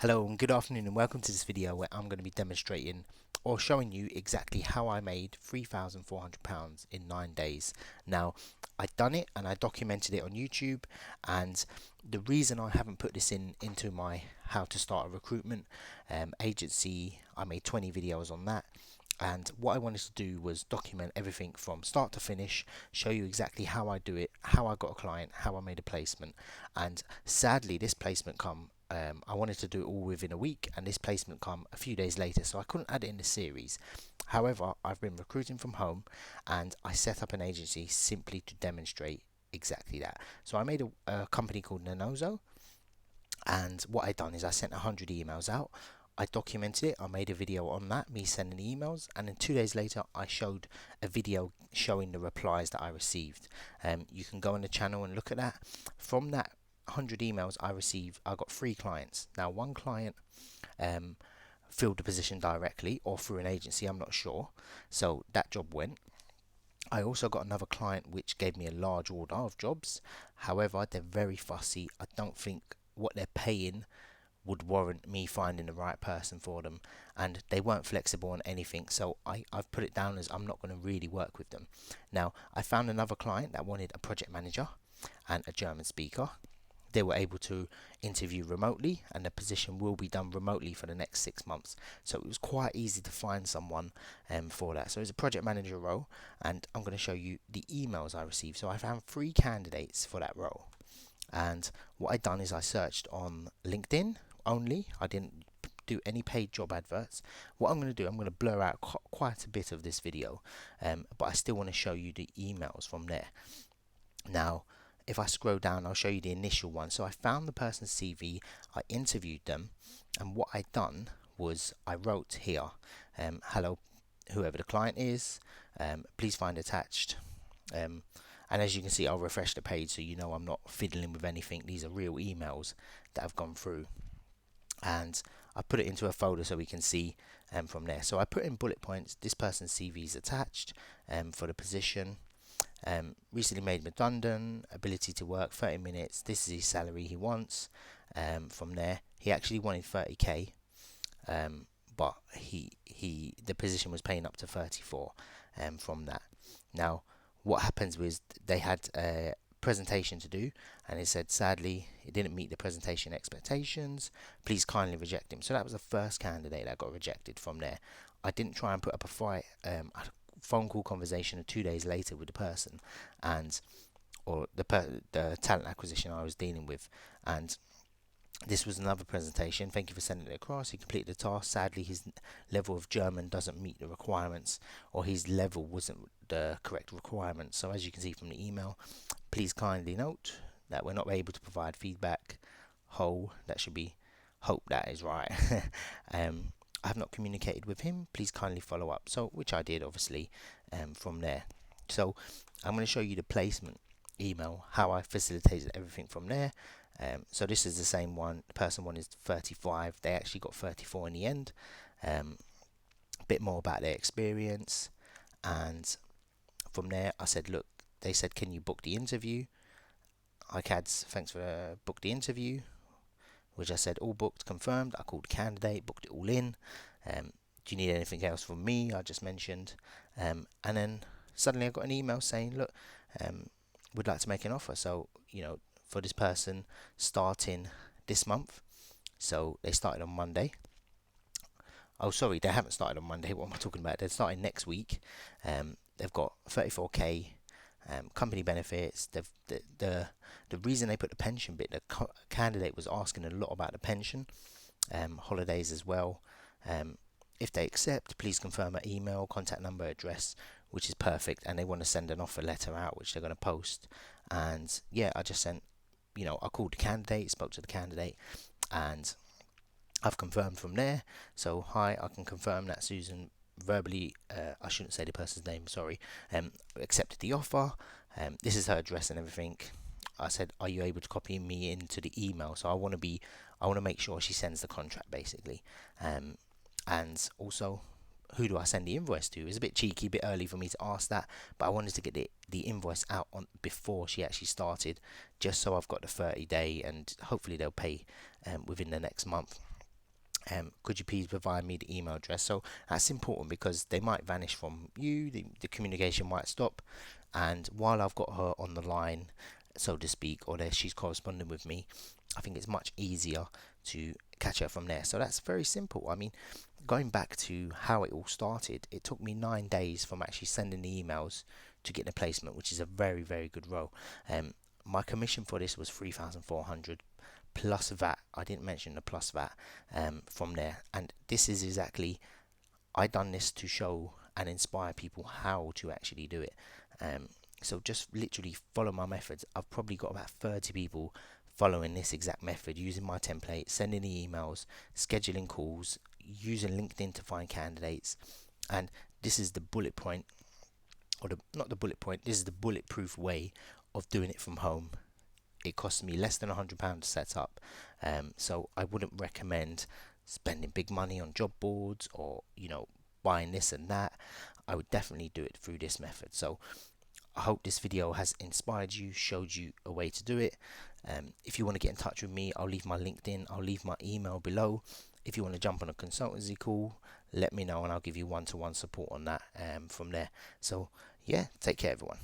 Hello and good afternoon and welcome to this video where I'm going to be demonstrating or showing you exactly how I made £3,400 in 9 days. Now, I've done it and I documented it on YouTube, and the reason I haven't put this into my how to start a recruitment agency, I made 20 videos on that. And what I wanted to do was document everything from start to finish, show you exactly how I do it, how I got a client, how I made a placement. And sadly, this placement I wanted to do it all within a week, and this placement come a few days later, so I couldn't add it in the series. However, I've been recruiting from home, and I set up an agency simply to demonstrate exactly that. So I made a company called Nanozo, and what I done is I sent 100 emails out. I documented it, I made a video on that, me sending the emails, and then 2 days later I showed a video showing the replies that I received. You can go on the channel and look at that. From that 100 emails I received, I got 3 clients. Now, one client um, filled the position directly or through an agency, I'm not sure, so that job went. I also got another client which gave me a large order of jobs. However, they're very fussy. I don't think what they're paying would warrant me finding the right person for them, and they weren't flexible on anything, so I've put it down as I'm not going to really work with them. Now, I found another client that wanted a project manager and a German speaker. They were able to interview remotely, and the position will be done remotely for the next 6 months, so it was quite easy to find someone for that. So it's a project manager role, and I'm going to show you the emails I received. So I found 3 candidates for that role, and what I done is I searched on LinkedIn only. I didn't do any paid job adverts. What I'm going to do, I'm going to blur out quite a bit of this video, but I still want to show you the emails from there. Now, if I scroll down, I'll show you the initial one. So I found the person's CV, I interviewed them, and what I done was I wrote here, hello, whoever the client is, please find attached. And as you can see, I'll refresh the page so you know I'm not fiddling with anything. These are real emails that have gone through, and I put it into a folder so we can see from there. So I put in bullet points. This person's CV is attached for the position. Recently made redundant, ability to work 30 minutes, this is his salary he wants. From there, he actually wanted 30k, but the position was paying up to 34 from that. Now, what happens was they had a presentation to do, and it said sadly it didn't meet the presentation expectations, please kindly reject him. So that was the first candidate that got rejected. From there, I didn't try and put up a fight. Phone call conversation 2 days later with the person, and or the talent acquisition I was dealing with, and this was another presentation. Thank you for sending it across. He completed the task. Sadly, his level of German doesn't meet the requirements, or his level wasn't the correct requirement. So as you can see from the email, please kindly note that we're not able to provide feedback. That should be hope that is right. I have not communicated with him. Please kindly follow up. So, which I did, obviously, from there. So, I'm going to show you the placement email, how I facilitated everything from there. So this is the same one. The person wanted 35. They actually got 34 in the end. A bit more about their experience, and from there, I said, look. They said, can you book the interview? Hi, Cads. Thanks for book the interview. Which I said all booked, confirmed. I called the candidate, booked it all in. Do you need anything else from me? I just mentioned. And then suddenly I got an email saying, look, would like to make an offer. So, for this person starting this month. So they started on Monday. Oh, sorry, they haven't started on Monday. What am I talking about? They're starting next week. They've got 34k. Company benefits. The reason they put the pension bit, the candidate was asking a lot about the pension, holidays as well. If they accept, please confirm an email, contact number, address, which is perfect. And they want to send an offer letter out, which they're going to post. And yeah, I just sent, I called the candidate, spoke to the candidate, and I've confirmed from there. So hi, I can confirm that Susan verbally, I shouldn't say the person's name, sorry, accepted the offer. This is her address and everything. I said, are you able to copy me into the email? So I want to make sure she sends the contract, basically. And also, who do I send the invoice to? It's a bit cheeky, a bit early for me to ask that, but I wanted to get the invoice out on before she actually started, just so I've got the 30-day, and hopefully they'll pay within the next month. Could you please provide me the email address? So that's important because they might vanish from you, the communication might stop, and while I've got her on the line, so to speak, or there she's corresponding with me, I think it's much easier to catch her from there. So that's very simple. I mean, going back to how it all started, it took me 9 days from actually sending the emails to get the placement, which is a very, very good role. My commission for this was 3,400 plus VAT. I didn't mention the plus VAT from there, and this is exactly, I done this to show and inspire people how to actually do it. So just literally follow my methods. I've probably got about 30 people following this exact method, using my template, sending the emails, scheduling calls, using LinkedIn to find candidates. And this is the bullet point, or not the bullet point, this is the bulletproof way of doing it from home. It costs me less than £100 to set up, so I wouldn't recommend spending big money on job boards or buying this and that. I would definitely do it through this method. So I hope this video has inspired you, showed you a way to do it. If you want to get in touch with me, I'll leave my LinkedIn, I'll leave my email below. If you want to jump on a consultancy call, let me know and I'll give you one-to-one support on that from there. So yeah, take care everyone.